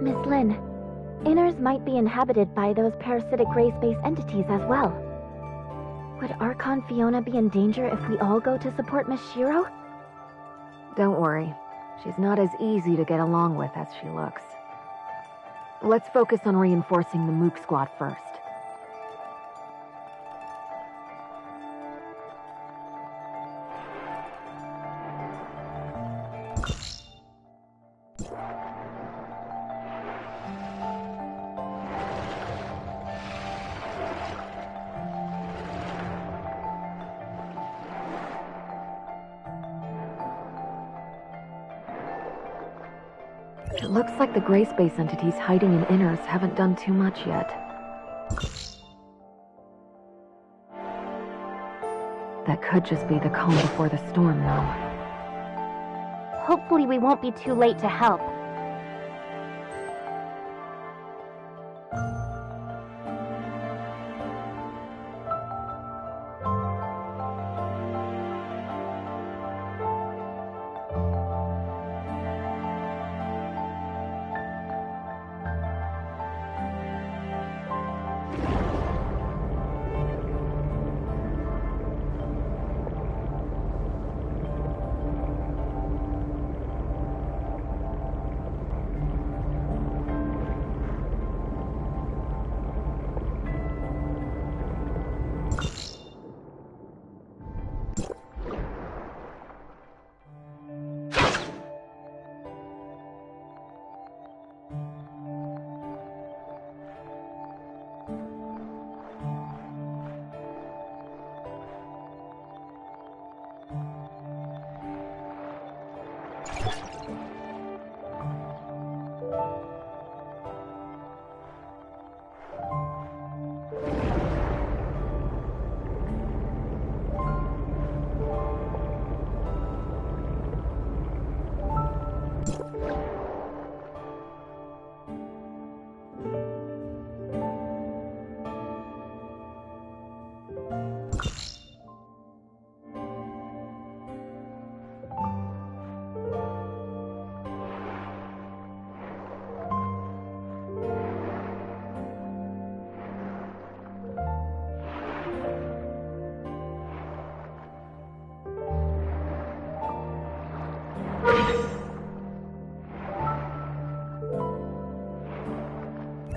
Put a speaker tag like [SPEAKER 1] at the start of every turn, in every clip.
[SPEAKER 1] Miss Lin, Inners might be inhabited by those parasitic gray space entities as well. Would Archon Fiona be in danger if we all go to support Miss Shiro?
[SPEAKER 2] Don't worry. She's not as easy to get along with as she looks. Let's focus on reinforcing the Mook Squad first. It looks like the gray space entities hiding in Inners haven't done too much yet. That could just be the calm before the storm, though.
[SPEAKER 1] Hopefully we won't be too late to help.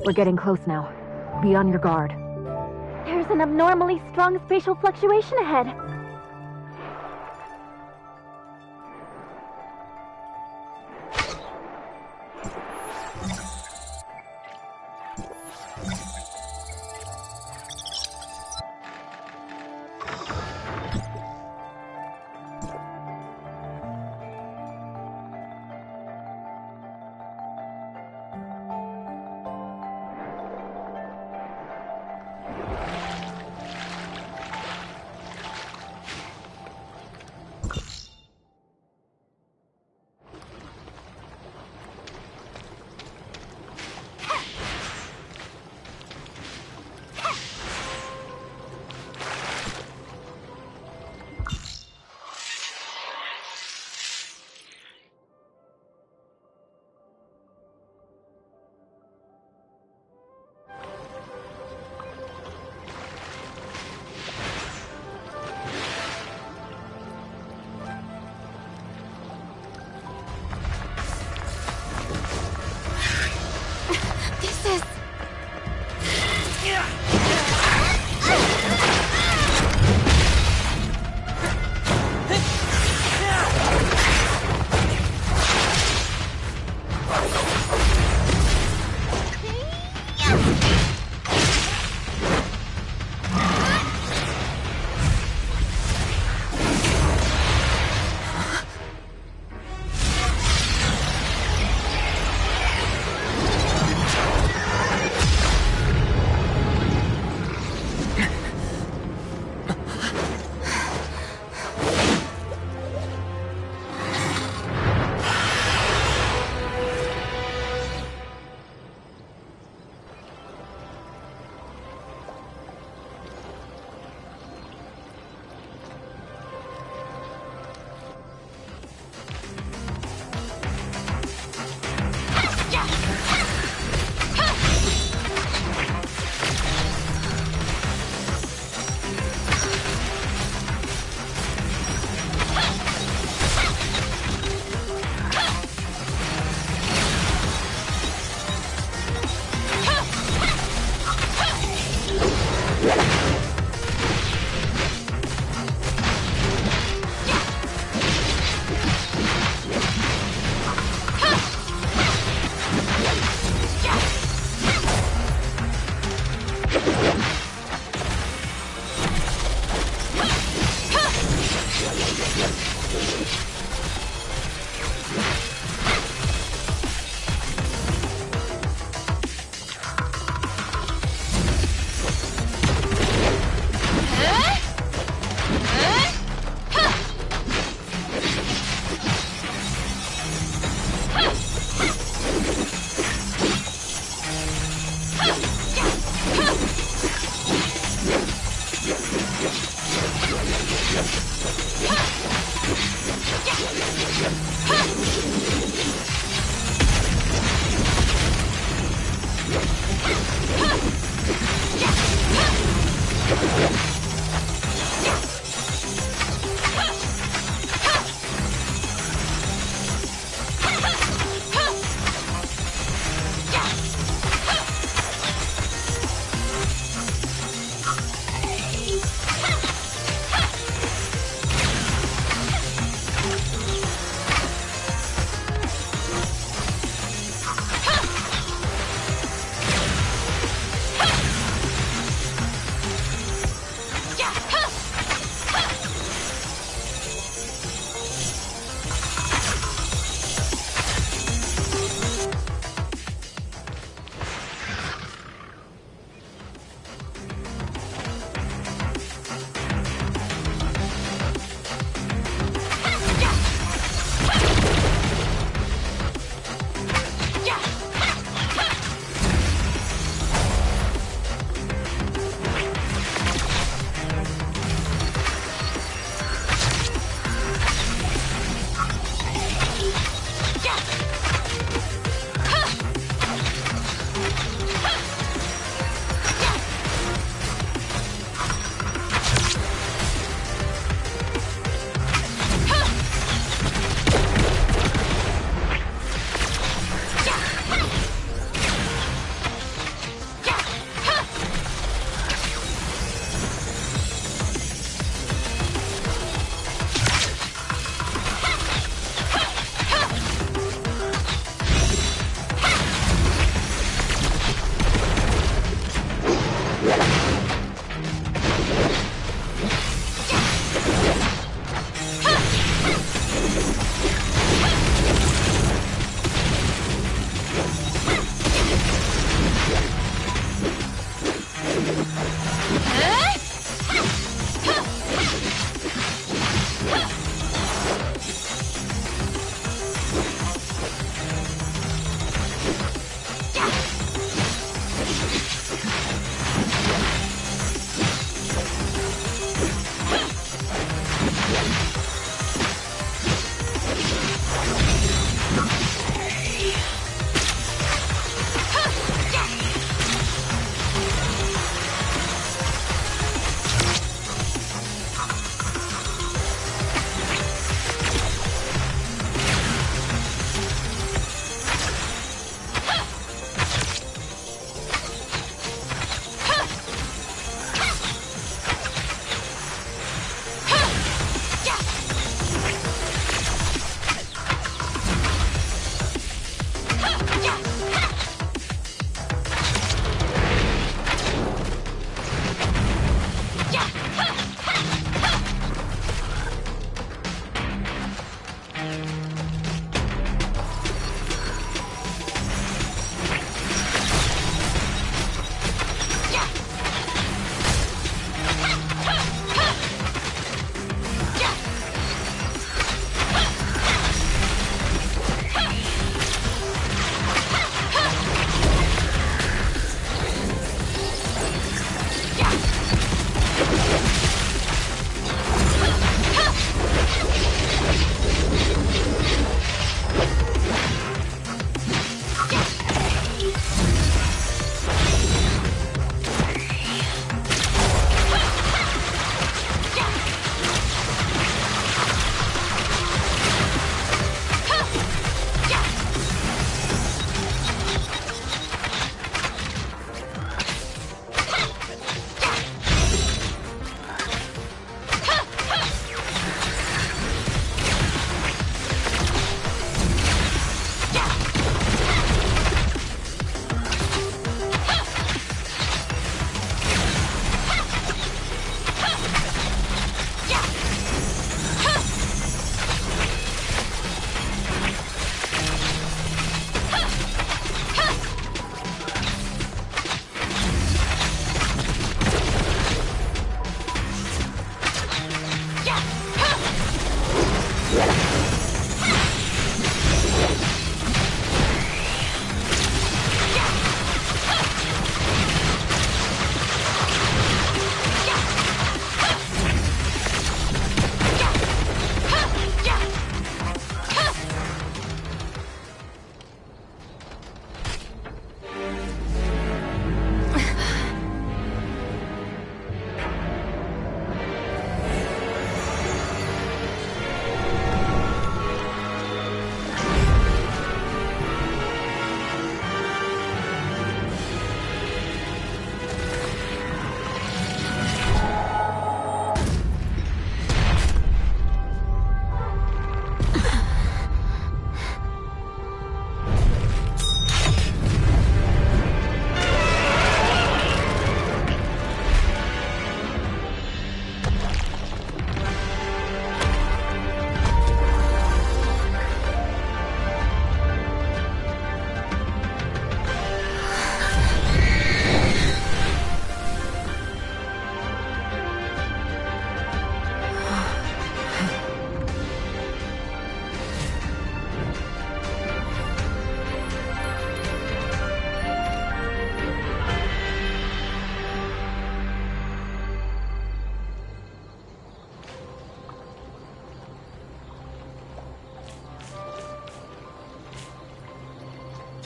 [SPEAKER 2] We're getting close now. Be on your guard.
[SPEAKER 1] There's an abnormally strong spatial fluctuation ahead.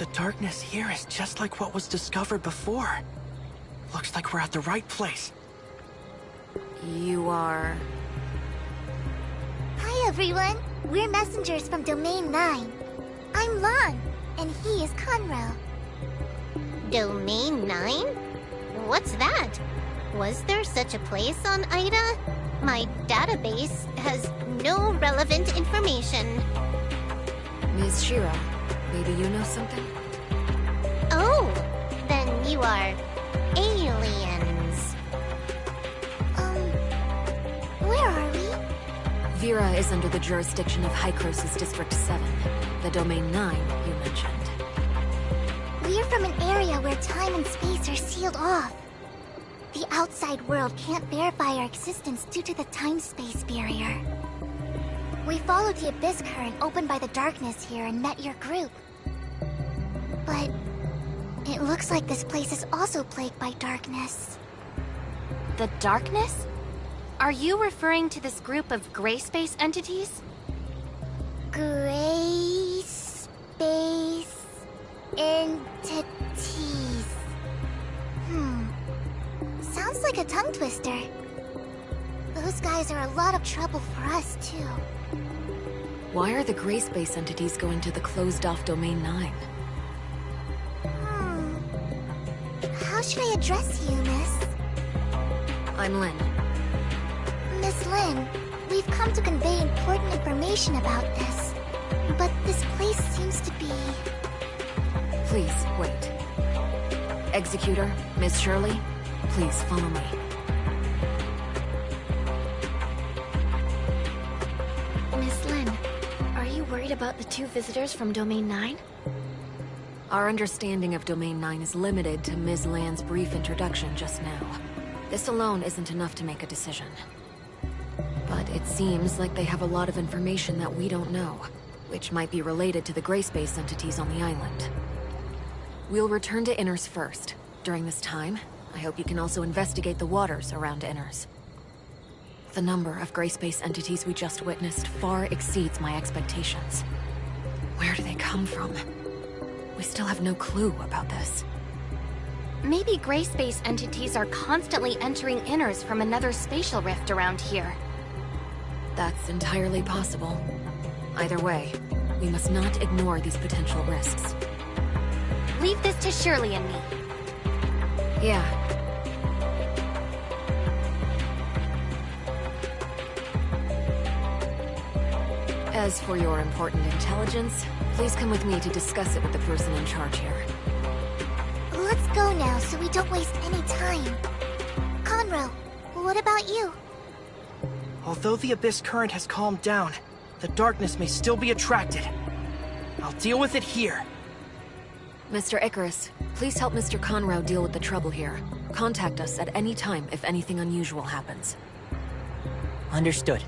[SPEAKER 3] The darkness here is just like what was discovered before. Looks like we're at the right place.
[SPEAKER 2] You are...
[SPEAKER 4] Hi everyone, we're messengers from Domain 9. I'm Lan, and he is Conroe.
[SPEAKER 5] Domain 9? What's that? Was there such a place on Ida? My database has no relevant information.
[SPEAKER 2] Ms. Shira, maybe you know something?
[SPEAKER 5] Oh, then you are aliens.
[SPEAKER 4] Where are we?
[SPEAKER 2] Vera is under the jurisdiction of Hykros' District 7, the Domain 9 you mentioned.
[SPEAKER 4] We're from an area where time and space are sealed off. The outside world can't verify our existence due to the time-space barrier. We followed the abyss current opened by the darkness here and met your group. But it looks like this place is also plagued by darkness.
[SPEAKER 6] The darkness? Are you referring to this group of gray space entities?
[SPEAKER 4] Gray space entities. Sounds like a tongue twister. Those guys are a lot of trouble for us, too.
[SPEAKER 2] Why are the gray space entities going to the closed-off Domain 9?
[SPEAKER 4] How should I address you, Miss?
[SPEAKER 2] I'm Lynn.
[SPEAKER 4] Miss Lynn, we've come to convey important information about this. But this place seems to be...
[SPEAKER 2] Please, wait. Executor, Miss Shirley, please follow me.
[SPEAKER 1] Miss Lynn, are you worried about the two visitors from Domain 9?
[SPEAKER 2] Our understanding of Domain 9 is limited to Ms. Land's brief introduction just now. This alone isn't enough to make a decision. But it seems like they have a lot of information that we don't know, which might be related to the gray space entities on the island. We'll return to Inners first. During this time, I hope you can also investigate the waters around Inners. The number of gray space entities we just witnessed far exceeds my expectations. Where do they come from? We still have no clue about this.
[SPEAKER 6] Maybe gray space entities are constantly entering Inners from another spatial rift around here.
[SPEAKER 2] That's entirely possible. Either way, we must not ignore these potential risks.
[SPEAKER 6] Leave this to Shirley and me.
[SPEAKER 2] Yeah. As for your important intelligence, please come with me to discuss it with the person in charge here.
[SPEAKER 4] Let's go now so we don't waste any time. Conroe, what about you?
[SPEAKER 3] Although the abyss current has calmed down, the darkness may still be attracted. I'll deal with it here.
[SPEAKER 2] Mr. Icarus, please help Mr. Conroe deal with the trouble here. Contact us at any time if anything unusual happens.
[SPEAKER 3] Understood.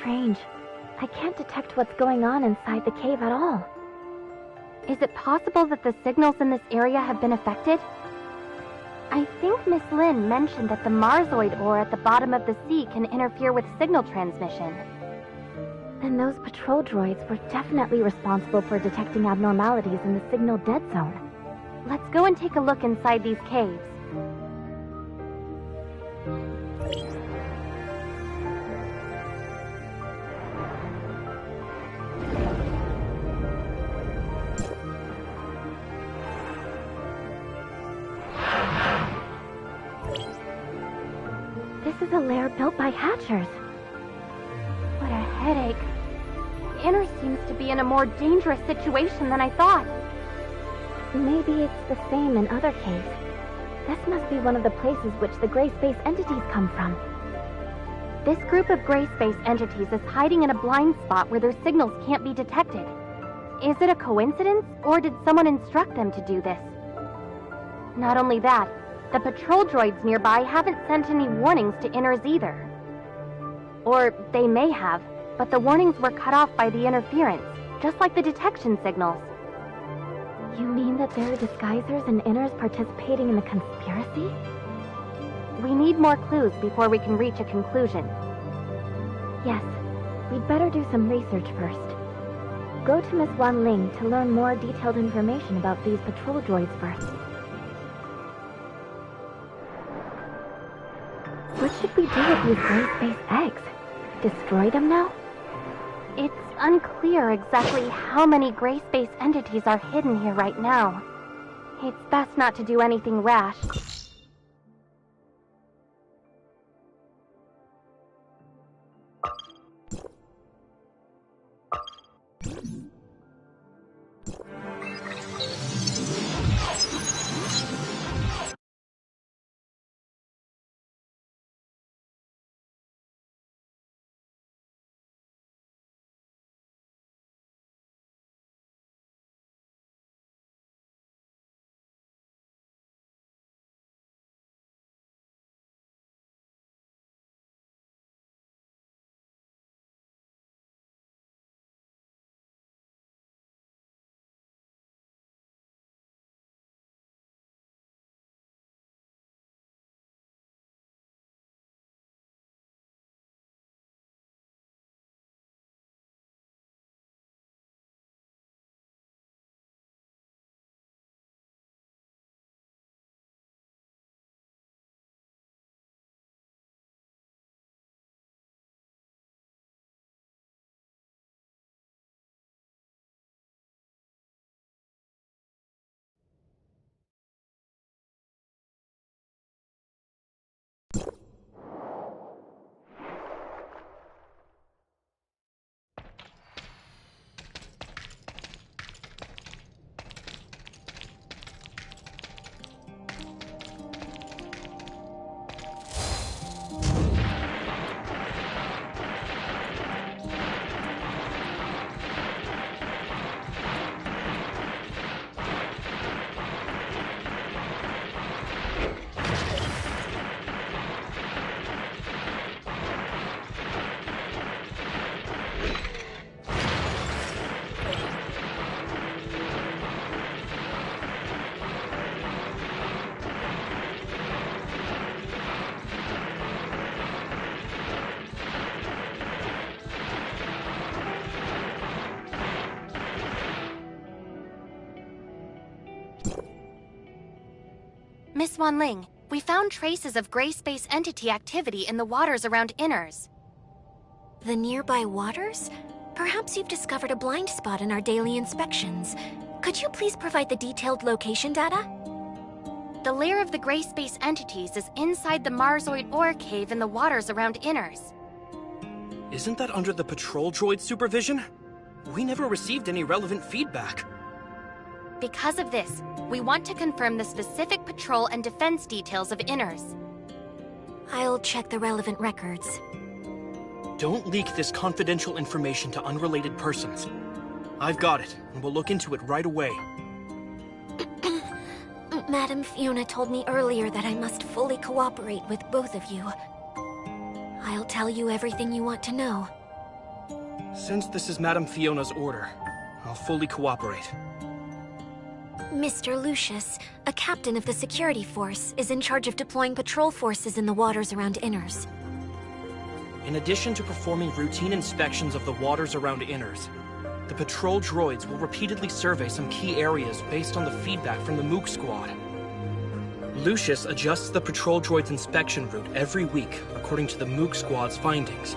[SPEAKER 1] strange. I can't detect what's going on inside the cave at all.
[SPEAKER 6] Is it possible that the signals in this area have been affected? I think Miss Lin mentioned that the Marsoid ore at the bottom of the sea can interfere with signal transmission.
[SPEAKER 1] Then those patrol droids were definitely responsible for detecting abnormalities in the signal dead zone.
[SPEAKER 6] Let's go and take a look inside these caves.
[SPEAKER 1] This is a lair built by Hatchers.
[SPEAKER 6] What a headache. Inner seems to be in a more dangerous situation than I thought.
[SPEAKER 1] Maybe it's the same in other caves. This must be one of the places which the gray space entities come from.
[SPEAKER 6] This group of gray space entities is hiding in a blind spot where their signals can't be detected. Is it a coincidence, or did someone instruct them to do this? Not only that, the patrol droids nearby haven't sent any warnings to Inners either. Or they may have, but the warnings were cut off by the interference, just like the detection signals.
[SPEAKER 1] You mean that there are disguisers and Inners participating in the conspiracy?
[SPEAKER 6] We need more clues before we can reach a conclusion.
[SPEAKER 1] Yes, we'd better do some research first. Go to Miss Wan Ling to learn more detailed information about these patrol droids first. What should we do with these gray space eggs? Destroy them now?
[SPEAKER 6] It's unclear exactly how many gray space entities are hidden here right now. It's best not to do anything rash. Miss Wan Ling, we found traces of gray space entity activity in the waters around Inners.
[SPEAKER 2] The nearby waters? Perhaps you've discovered a blind spot in our daily inspections. Could you please provide the detailed location data?
[SPEAKER 6] The lair of the gray space entities is inside the Marsoid ore cave in the waters around Inners.
[SPEAKER 3] Isn't that under the patrol droid supervision? We never received any relevant feedback.
[SPEAKER 6] Because of this, we want to confirm the specific patrol and defense details of Inners.
[SPEAKER 2] I'll check the relevant records.
[SPEAKER 3] Don't leak this confidential information to unrelated persons. I've got it, and we'll look into it right away.
[SPEAKER 2] Madam Fiona told me earlier that I must fully cooperate with both of you. I'll tell you everything you want to know.
[SPEAKER 3] Since this is Madame Fiona's order, I'll fully cooperate.
[SPEAKER 2] Mr. Lucius, a captain of the security force, is in charge of deploying patrol forces in the waters around Inners.
[SPEAKER 3] In addition to performing routine inspections of the waters around Inners, the patrol droids will repeatedly survey some key areas based on the feedback from the Mook Squad. Lucius adjusts the patrol droid's inspection route every week according to the Mook Squad's findings.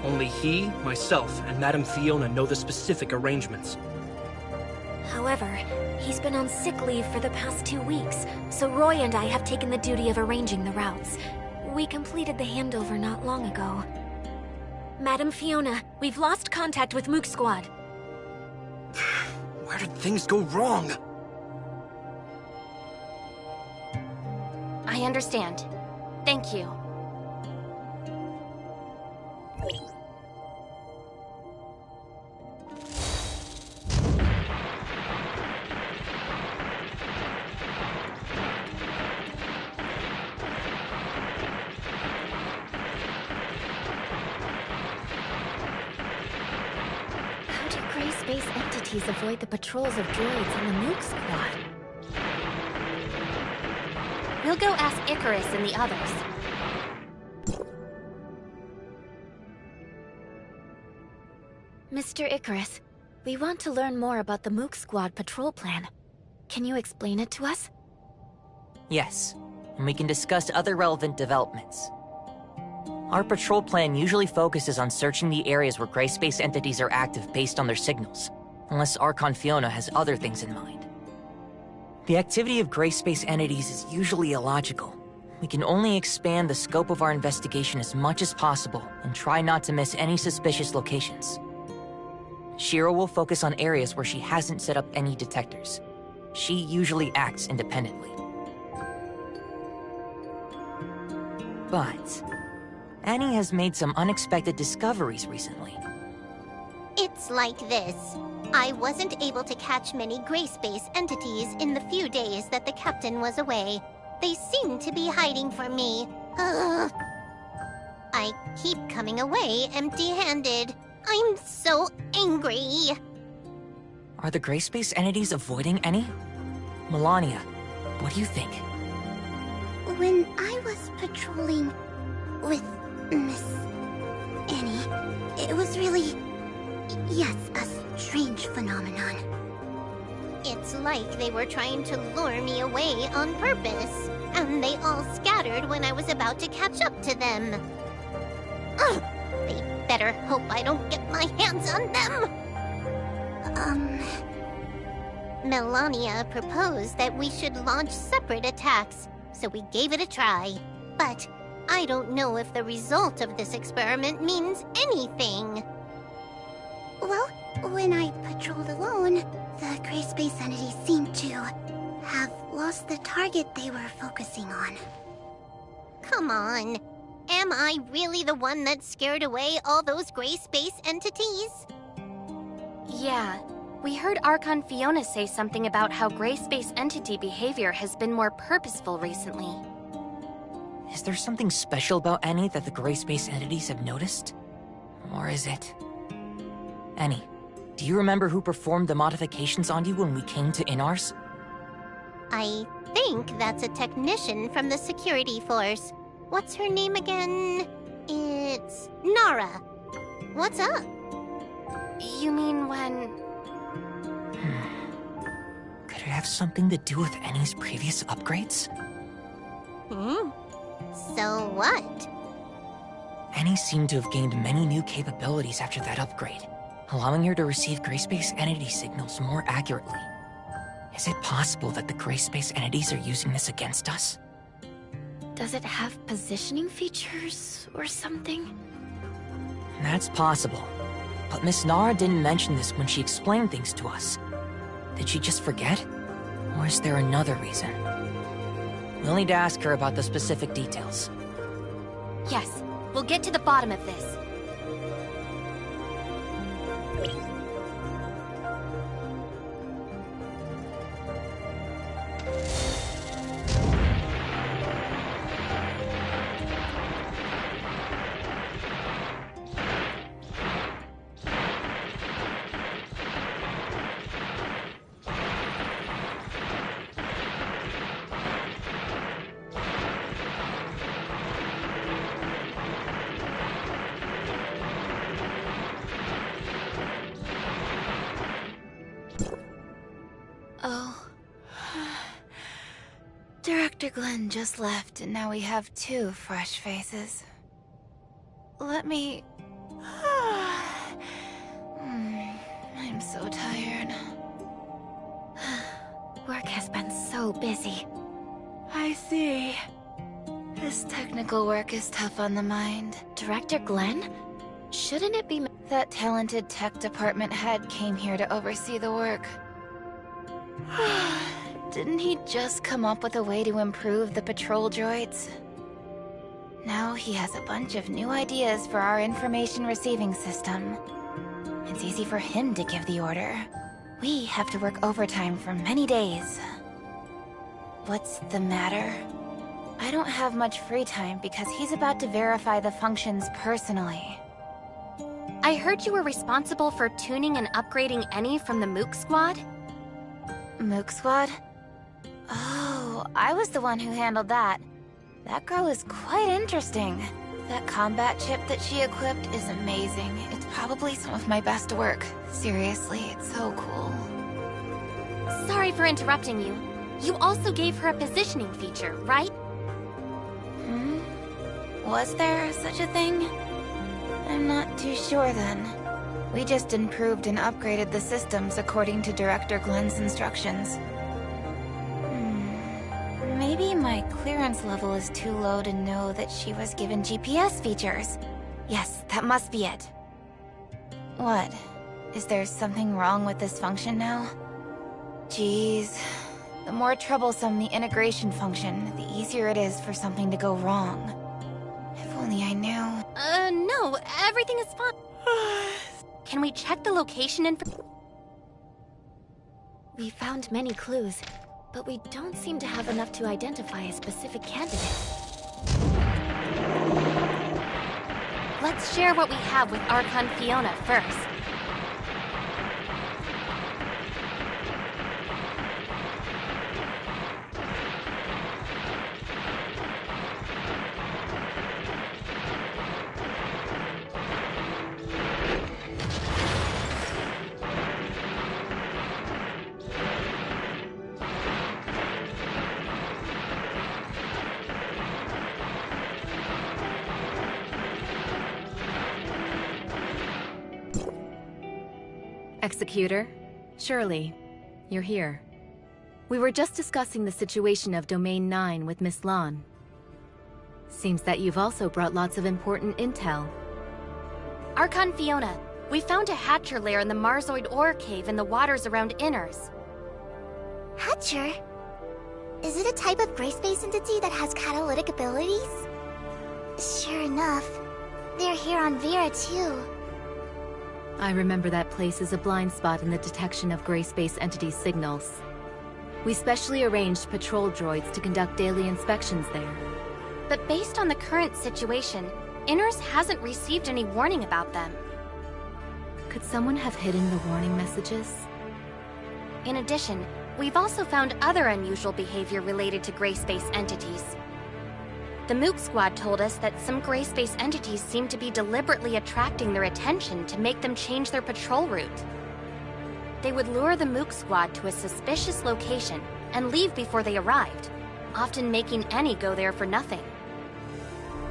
[SPEAKER 3] Only he, myself, and Madame Fiona know the specific arrangements.
[SPEAKER 2] However, he's been on sick leave for the past 2 weeks, so Roy and I have taken the duty of arranging the routes. We completed the handover not long ago. Madame Fiona, we've lost contact with Mook Squad.
[SPEAKER 3] Where did things go wrong?
[SPEAKER 6] I understand. Thank you.
[SPEAKER 1] How do gray space entities avoid the patrols of droids and the Mook Squad?
[SPEAKER 6] We'll go ask Icarus and the others.
[SPEAKER 1] Mr. Icarus, we want to learn more about the Mook Squad patrol plan. Can you explain it to us?
[SPEAKER 7] Yes, and we can discuss other relevant developments. Our patrol plan usually focuses on searching the areas where gray space entities are active based on their signals, unless Archon Fiona has other things in mind. The activity of gray space entities is usually illogical. We can only expand the scope of our investigation as much as possible and try not to miss any suspicious locations. Shira will focus on areas where she hasn't set up any detectors. She usually acts independently. But Annie has made some unexpected discoveries recently.
[SPEAKER 5] It's like this. I wasn't able to catch many gray space entities in the few days that the captain was away. They seem to be hiding from me. Ugh. I keep coming away empty-handed. I'm so angry.
[SPEAKER 7] Are the gray space entities avoiding Annie? Melania, what do you think?
[SPEAKER 4] When I was patrolling with Miss Annie, it was really, yes, a strange phenomenon.
[SPEAKER 5] It's like they were trying to lure me away on purpose, and they all scattered when I was about to catch up to them. Ugh, they better hope I don't get my hands on them. Melania proposed that we should launch separate attacks, so we gave it a try. But I don't know if the result of this experiment means anything.
[SPEAKER 4] Well, when I patrolled alone, the gray space entities seemed to have lost the target they were focusing on.
[SPEAKER 5] Come on. Am I really the one that scared away all those gray space entities?
[SPEAKER 6] Yeah. We heard Archon Fiona say something about how gray space entity behavior has been more purposeful recently.
[SPEAKER 7] Is there something special about Annie that the gray space entities have noticed? Or is it... Annie, do you remember who performed the modifications on you when we came to Inars?
[SPEAKER 5] I think that's a technician from the security force. What's her name again? It's Nara. What's up?
[SPEAKER 6] You mean when...
[SPEAKER 7] Could it have something to do with Annie's previous upgrades?
[SPEAKER 5] So what?
[SPEAKER 7] Annie seemed to have gained many new capabilities after that upgrade, allowing her to receive gray space entity signals more accurately. Is it possible that the gray space entities are using this against us?
[SPEAKER 1] Does it have positioning features or something?
[SPEAKER 7] That's possible. But Miss Nara didn't mention this when she explained things to us. Did she just forget? Or is there another reason? We'll need to ask her about the specific details.
[SPEAKER 6] Yes, we'll get to the bottom of this.
[SPEAKER 8] Director Glenn just left, and now we have 2 fresh faces. Let me... I'm so tired.
[SPEAKER 1] Work has been so busy.
[SPEAKER 8] I see. This technical work is tough on the mind.
[SPEAKER 1] Director Glenn? Shouldn't it be...
[SPEAKER 8] That talented tech department head came here to oversee the work. Didn't he just come up with a way to improve the patrol droids? Now he has a bunch of new ideas for our information receiving system. It's easy for him to give the order. We have to work overtime for many days. What's the matter? I don't have much free time because he's about to verify the functions personally.
[SPEAKER 6] I heard you were responsible for tuning and upgrading any from the Mook Squad?
[SPEAKER 8] Mook Squad? Oh, I was the one who handled that. That girl is quite interesting. That combat chip that she equipped is amazing. It's probably some of my best work. Seriously, it's so cool.
[SPEAKER 6] Sorry for interrupting you. You also gave her a positioning feature, right?
[SPEAKER 8] Was there such a thing? I'm not too sure then. We just improved and upgraded the systems according to Director Glenn's instructions. Maybe my clearance level is too low to know that she was given GPS features. Yes, that must be it. What? Is there something wrong with this function now? Jeez. The more troublesome the integration function, the easier it is for something to go wrong. If only I knew.
[SPEAKER 6] No, everything is fine. Can we check the location info?
[SPEAKER 1] We found many clues, but we don't seem to have enough to identify a specific candidate.
[SPEAKER 6] Let's share what we have with Archon Fiona first.
[SPEAKER 2] Executor, Shirley, you're here. We were just discussing the situation of Domain 9 with Miss Lon. Seems that you've also brought lots of important intel.
[SPEAKER 6] Archon Fiona, we found a Hatcher lair in the Marzoid ore cave in the waters around Inners.
[SPEAKER 4] Hatcher? Is it a type of gray space entity that has catalytic abilities? Sure enough. They're here on Vera too.
[SPEAKER 2] I remember that place as a blind spot in the detection of gray space entity signals. We specially arranged patrol droids to conduct daily inspections there.
[SPEAKER 6] But based on the current situation, Inners hasn't received any warning about them.
[SPEAKER 2] Could someone have hidden the warning messages?
[SPEAKER 6] In addition, we've also found other unusual behavior related to gray space entities. The Mook Squad told us that some gray space entities seem to be deliberately attracting their attention to make them change their patrol route. They would lure the Mook Squad to a suspicious location and leave before they arrived, often making any go there for nothing.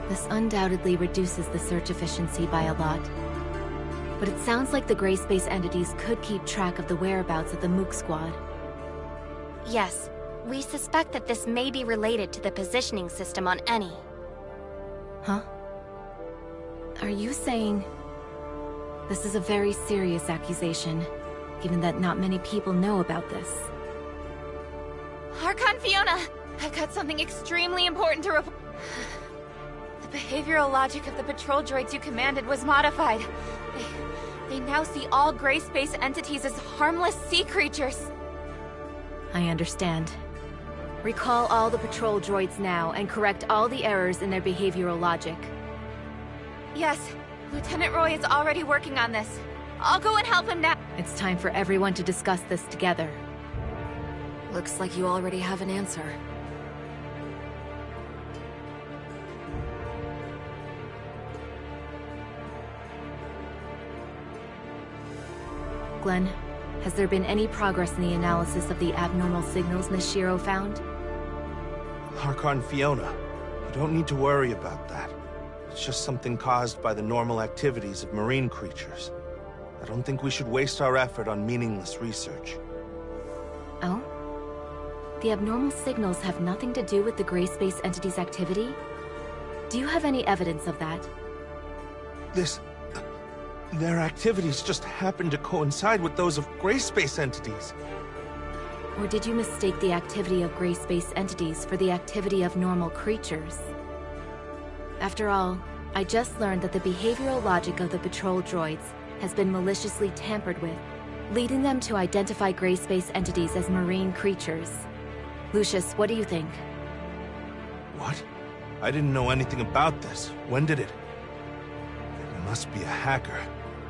[SPEAKER 2] This undoubtedly reduces the search efficiency by a lot. But it sounds like the gray space entities could keep track of the whereabouts of the Mook Squad.
[SPEAKER 6] Yes. We suspect that this may be related to the positioning system on Eni.
[SPEAKER 2] Huh? Are you saying... This is a very serious accusation, given that not many people know about this.
[SPEAKER 8] Archon Fiona! I've got something extremely important to report. The behavioral logic of the patrol droids you commanded was modified. They now see all gray space entities as harmless sea creatures.
[SPEAKER 2] I understand. Recall all the patrol droids now and correct all the errors in their behavioral logic.
[SPEAKER 8] Yes, Lieutenant Roy is already working on this. I'll go and help him now.
[SPEAKER 2] It's time for everyone to discuss this together. Looks like you already have an answer. Glenn, has there been any progress in the analysis of the abnormal signals Nishiro found?
[SPEAKER 9] Archon Fiona, you don't need to worry about that. It's just something caused by the normal activities of marine creatures. I don't think we should waste our effort on meaningless research.
[SPEAKER 2] Oh? The abnormal signals have nothing to do with the gray space entity's activity? Do you have any evidence of that?
[SPEAKER 9] Their activities just happen to coincide with those of gray space entities.
[SPEAKER 2] Or did you mistake the activity of gray space entities for the activity of normal creatures? After all, I just learned that the behavioral logic of the patrol droids has been maliciously tampered with, leading them to identify gray space entities as marine creatures. Lucius, what do you think?
[SPEAKER 9] What? I didn't know anything about this. When did it? It must be a hacker.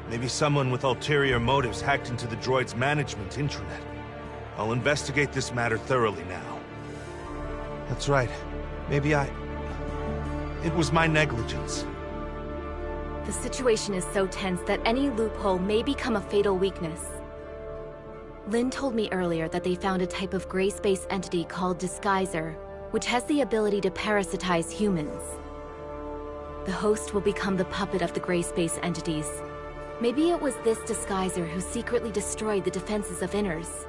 [SPEAKER 9] Maybe someone with ulterior motives hacked into the droid's management intranet. I'll investigate this matter thoroughly now. That's right. Maybe it was my negligence.
[SPEAKER 2] The situation is so tense that any loophole may become a fatal weakness. Lynn told me earlier that they found a type of gray space entity called Disguiser, which has the ability to parasitize humans. The host will become the puppet of the gray space entities. Maybe it was this Disguiser who secretly destroyed the defenses of Inners.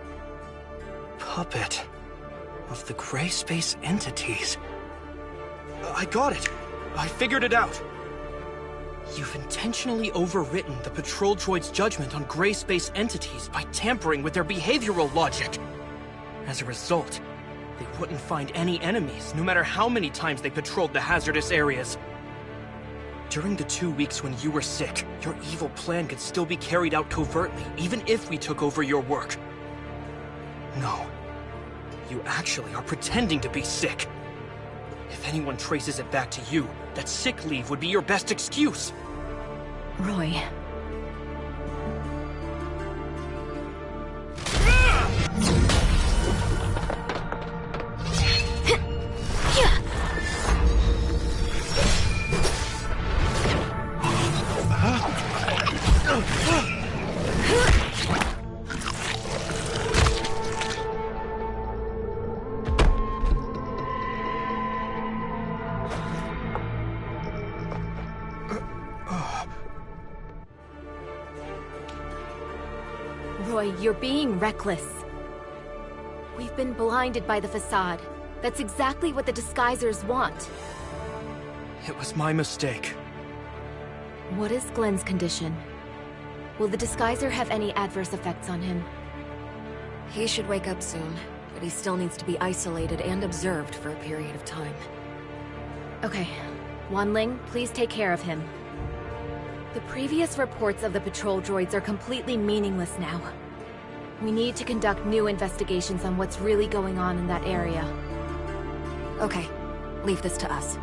[SPEAKER 3] Puppet of the gray space entities. I got it. I figured it out. You've intentionally overwritten the patrol droid's judgment on gray space entities by tampering with their behavioral logic. As a result, they wouldn't find any enemies, no matter how many times they patrolled the hazardous areas. During the 2 weeks when you were sick, your evil plan could still be carried out covertly, even if we took over your work. No. You actually are pretending to be sick. If anyone traces it back to you, that sick leave would be your best excuse.
[SPEAKER 2] Roy. Roy, you're being reckless. We've been blinded by the facade. That's exactly what the Disguisers want.
[SPEAKER 3] It was my mistake.
[SPEAKER 2] What is Glenn's condition? Will the Disguiser have any adverse effects on him? He should wake up soon, but he still needs to be isolated and observed for a period of time. Okay. Wanling, please take care of him. The previous reports of the patrol droids are completely meaningless now. We need to conduct new investigations on what's really going on in that area. Okay, leave this to us.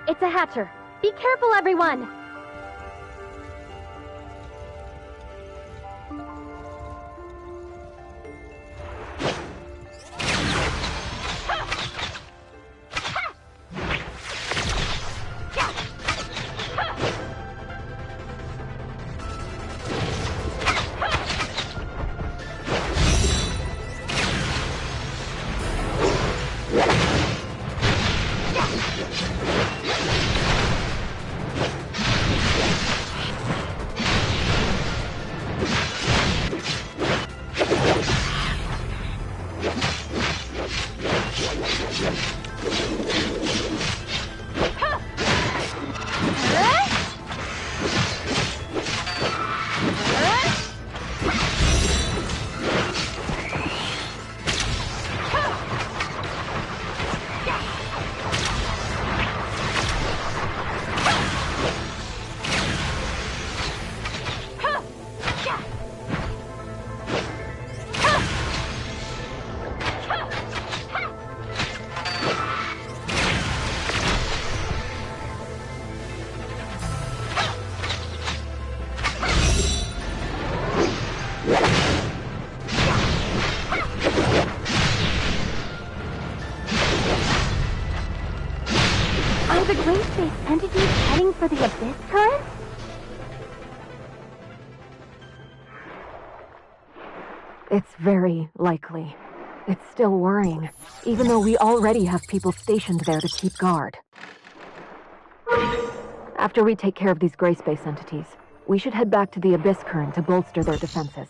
[SPEAKER 6] It's a hatcher. Be careful, everyone! Are the Gray Space entities heading for the Abyss Current?
[SPEAKER 10] It's very likely. It's still worrying, even though we already have people stationed there to keep guard. After we take care of these Gray Space entities, we should head back to the Abyss Current to bolster their defenses.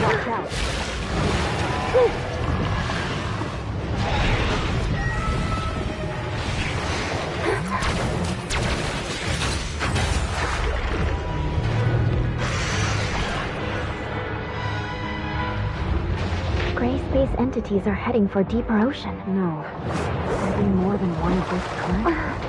[SPEAKER 10] Watch out.
[SPEAKER 1] Gray Space entities are heading for deeper ocean.
[SPEAKER 10] No. There'll be more than one of this current.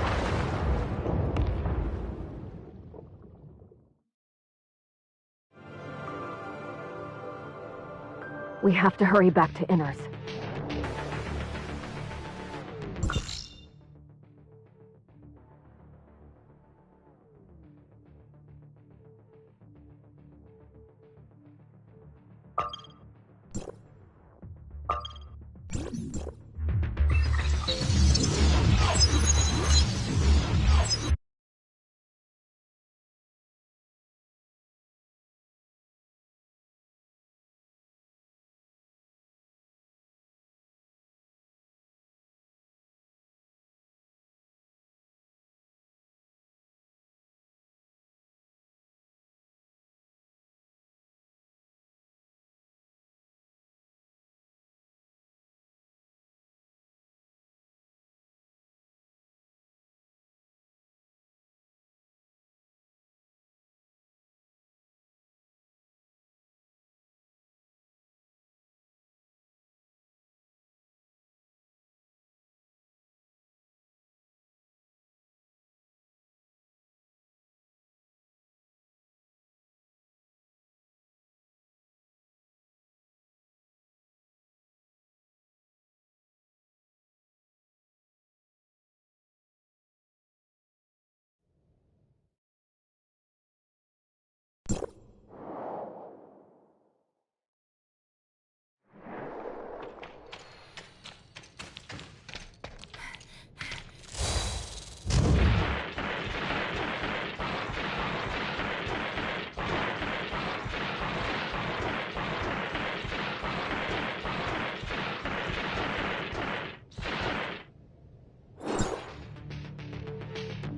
[SPEAKER 10] We have to hurry back to Inners.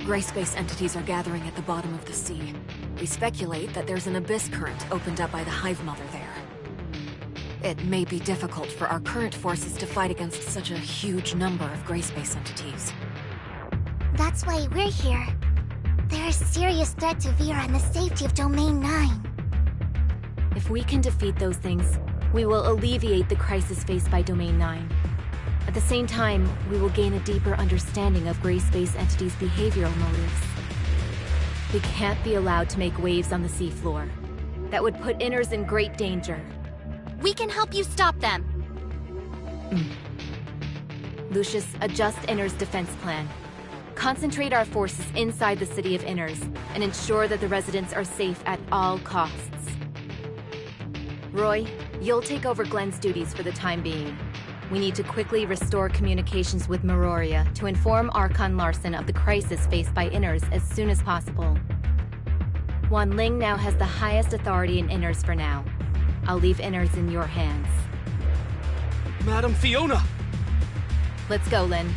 [SPEAKER 2] Gray space entities are gathering at the bottom of the sea. We speculate that there's an abyss current opened up by the Hive Mother there. It may be difficult for our current forces to fight against such a huge number of gray space entities.
[SPEAKER 4] That's why we're here. They're a serious threat to Vera and the safety of Domain 9.
[SPEAKER 11] If we can defeat those things, we will alleviate the crisis faced by Domain 9. At the same time, we will gain a deeper understanding of gray space entities' behavioral motives. We can't be allowed to make waves on the seafloor. That would put Inners in great danger.
[SPEAKER 8] We can help you stop them!
[SPEAKER 11] Lucius, adjust Inners' defense plan. Concentrate our forces inside the city of Inners, and ensure that the residents are safe at all costs. Roy, you'll take over Glenn's duties for the time being. We need to quickly restore communications with Meroria to inform Archon Larson of the crisis faced by Inners as soon as possible. Wan Ling now has the highest authority in Inners for now. I'll leave Inners in your hands.
[SPEAKER 3] Madam Fiona!
[SPEAKER 11] Let's go, Lynn.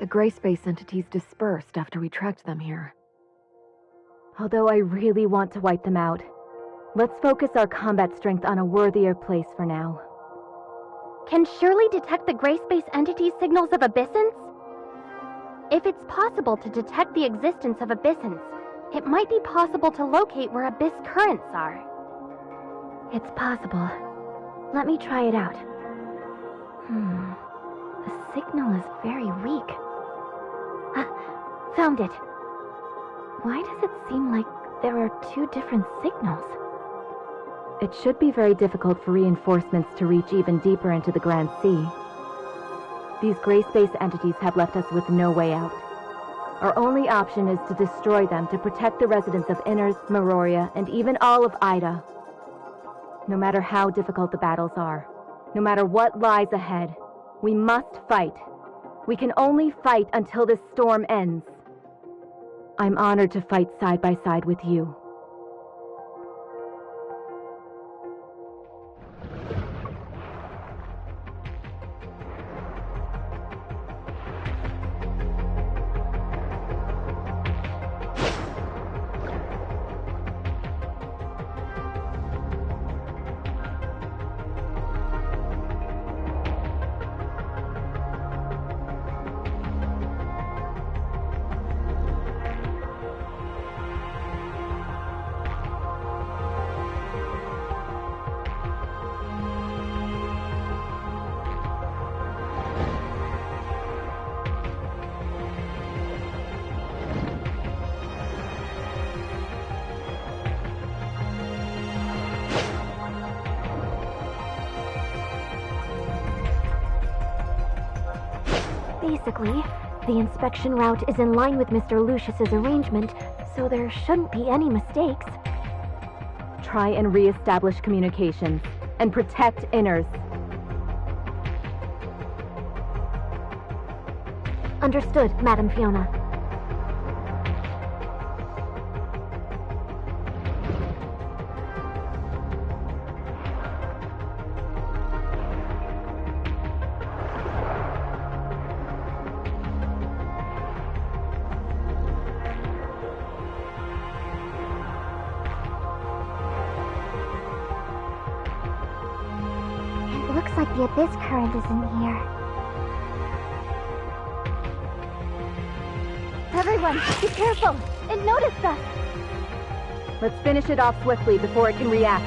[SPEAKER 10] The gray space entities dispersed after we tracked them here. Although I really want to wipe them out, let's focus our combat strength on a worthier place for now.
[SPEAKER 6] Can Shirley detect the gray space entity's signals of abyssins? If it's possible to detect the existence of abyssins, it might be possible to locate where abyss currents are.
[SPEAKER 1] It's possible. Let me try it out. The signal is very weak. Found it. Why does it seem like there are two different signals?
[SPEAKER 10] It should be very difficult for reinforcements to reach even deeper into the Grand Sea. These gray space entities have left us with no way out. Our only option is to destroy them to protect the residents of Inners, Meroria, and even all of Ida. No matter how difficult the battles are, no matter what lies ahead, we must fight. We can only fight until this storm ends. I'm honored to fight side by side with you.
[SPEAKER 1] Basically, the inspection route is in line with Mr. Lucius's arrangement, so there shouldn't be any mistakes.
[SPEAKER 10] Try and re-establish communications, and protect Inners.
[SPEAKER 1] Understood, Madam Fiona.
[SPEAKER 4] It looks like the Abyss Current is in here.
[SPEAKER 1] Everyone, be careful! It noticed us!
[SPEAKER 10] Let's finish it off swiftly before it can react.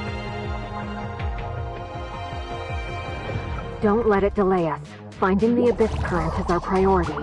[SPEAKER 10] Don't let it delay us. Finding the Abyss Current is our priority.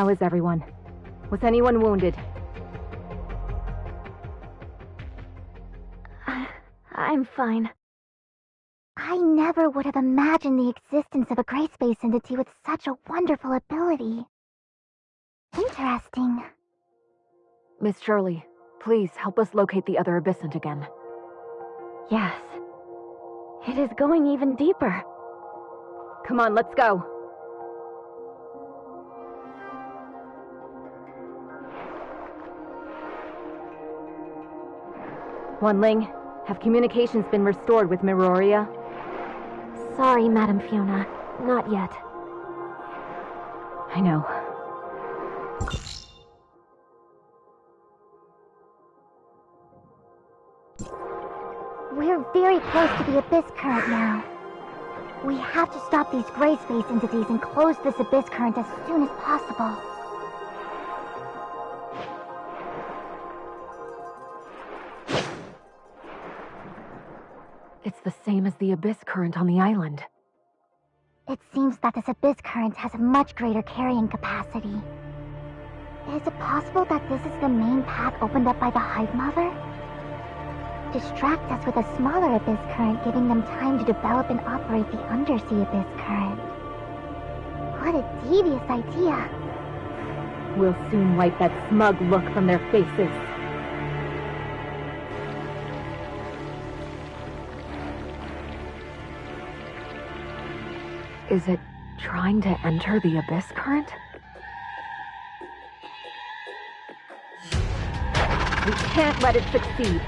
[SPEAKER 10] How is everyone? Was anyone wounded?
[SPEAKER 1] I'm fine.
[SPEAKER 4] I never would have imagined the existence of a gray space entity with such a wonderful ability. Interesting.
[SPEAKER 10] Miss Shirley, please help us locate the other abyssant again.
[SPEAKER 1] Yes. It is going even deeper.
[SPEAKER 10] Come on, let's go. Wanling, have communications been restored with Miroria?
[SPEAKER 1] Sorry, Madam Fiona. Not yet.
[SPEAKER 10] I know.
[SPEAKER 4] We're very close to the Abyss Current now. We have to stop these gray space entities and close this Abyss Current as soon as possible.
[SPEAKER 10] It's the same as the Abyss Current on the island.
[SPEAKER 4] It seems that this Abyss Current has a much greater carrying capacity. Is it possible that this is the main path opened up by the Hive Mother? Distract us with a smaller Abyss Current, giving them time to develop and operate the Undersea Abyss Current. What a devious idea.
[SPEAKER 10] We'll soon wipe that smug look from their faces. Is it trying to enter the Abyss Current? We can't let it succeed.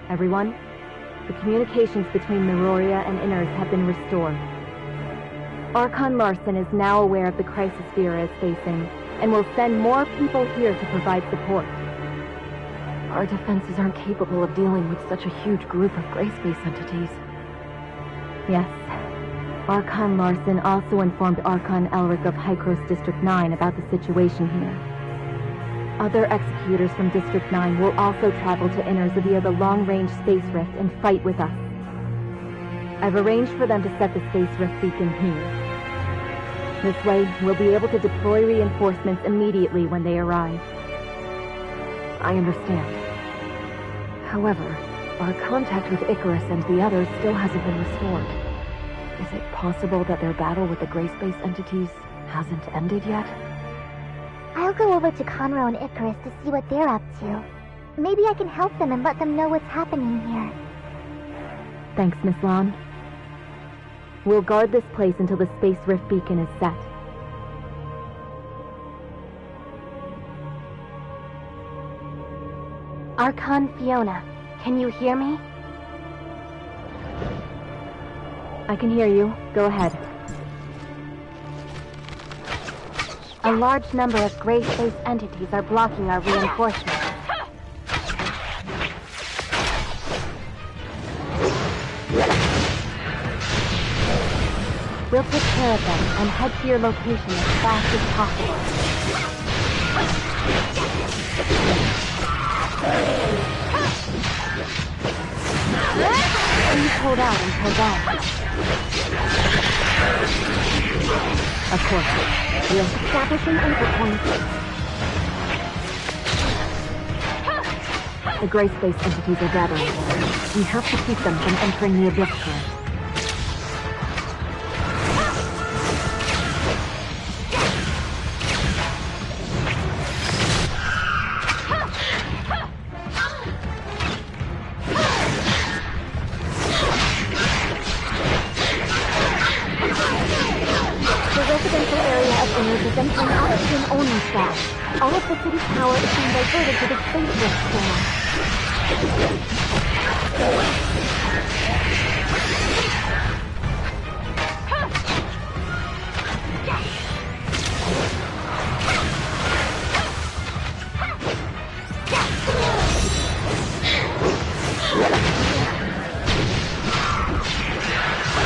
[SPEAKER 10] Everyone, the communications between Meroria and Inners have been restored. Archon Larsen is now aware of the crisis Vera is facing, and will send more people here to provide support.
[SPEAKER 1] Our defenses aren't capable of dealing with such a huge group of gray space entities.
[SPEAKER 10] Yes. Archon Larsen also informed Archon Elric of Hykros District 9 about the situation here. Other executors from District 9 will also travel to Inners via the long-range Space Rift and fight with us. I've arranged for them to set the Space Rift beacon here. This way, we'll be able to deploy reinforcements immediately when they arrive.
[SPEAKER 1] I understand. However, our contact with Icarus and the others still hasn't been restored. Is it possible that their battle with the gray space entities hasn't ended yet?
[SPEAKER 4] I'll go over to Conroe and Icarus to see what they're up to. Maybe I can help them and let them know what's happening here.
[SPEAKER 10] Thanks, Miss Lan. We'll guard this place until the Space Rift beacon is set.
[SPEAKER 6] Archon Fiona, can you hear me?
[SPEAKER 10] I can hear you. Go ahead.
[SPEAKER 6] A large number of gray space entities are blocking our reinforcements. We'll take care of them and head to your location as fast as possible. Please hold out until then.
[SPEAKER 10] Of course. We'll establish an anchor point. The gray space entities are gathering. We have to keep them from entering the Abyss Current.
[SPEAKER 4] All of the city's power is being diverted to the Space Rift channel.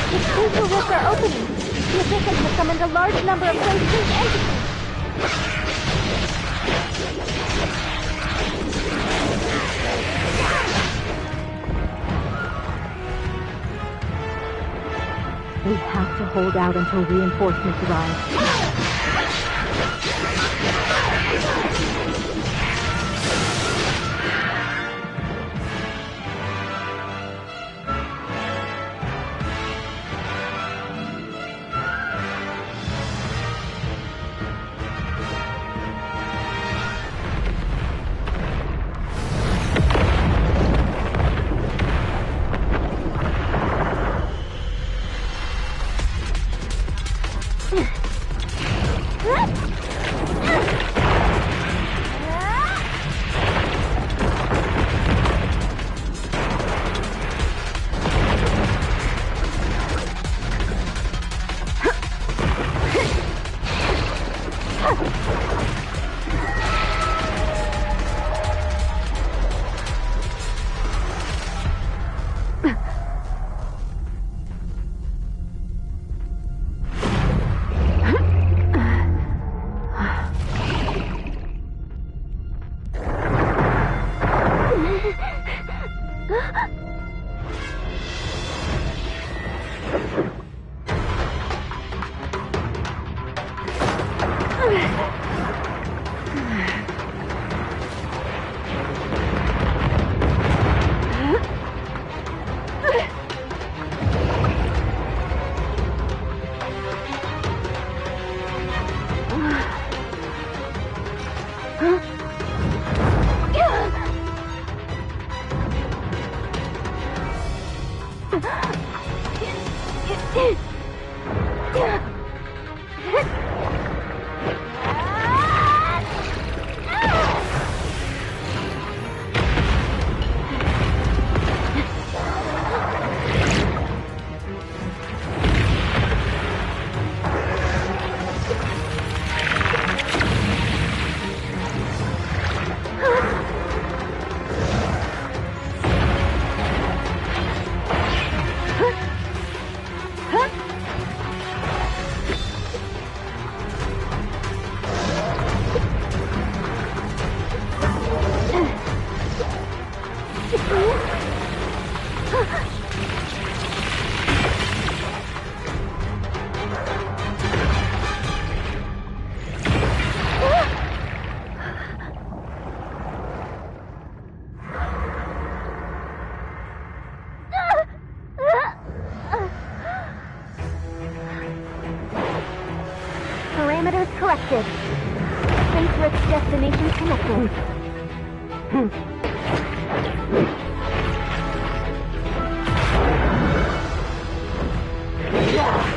[SPEAKER 4] The spatial rifts are opening. The Abyss has summoned a large number of gray space entities.
[SPEAKER 10] We have to hold out until reinforcements arrive.
[SPEAKER 6] Parameters corrected. Space-rich destination connected. Yeah.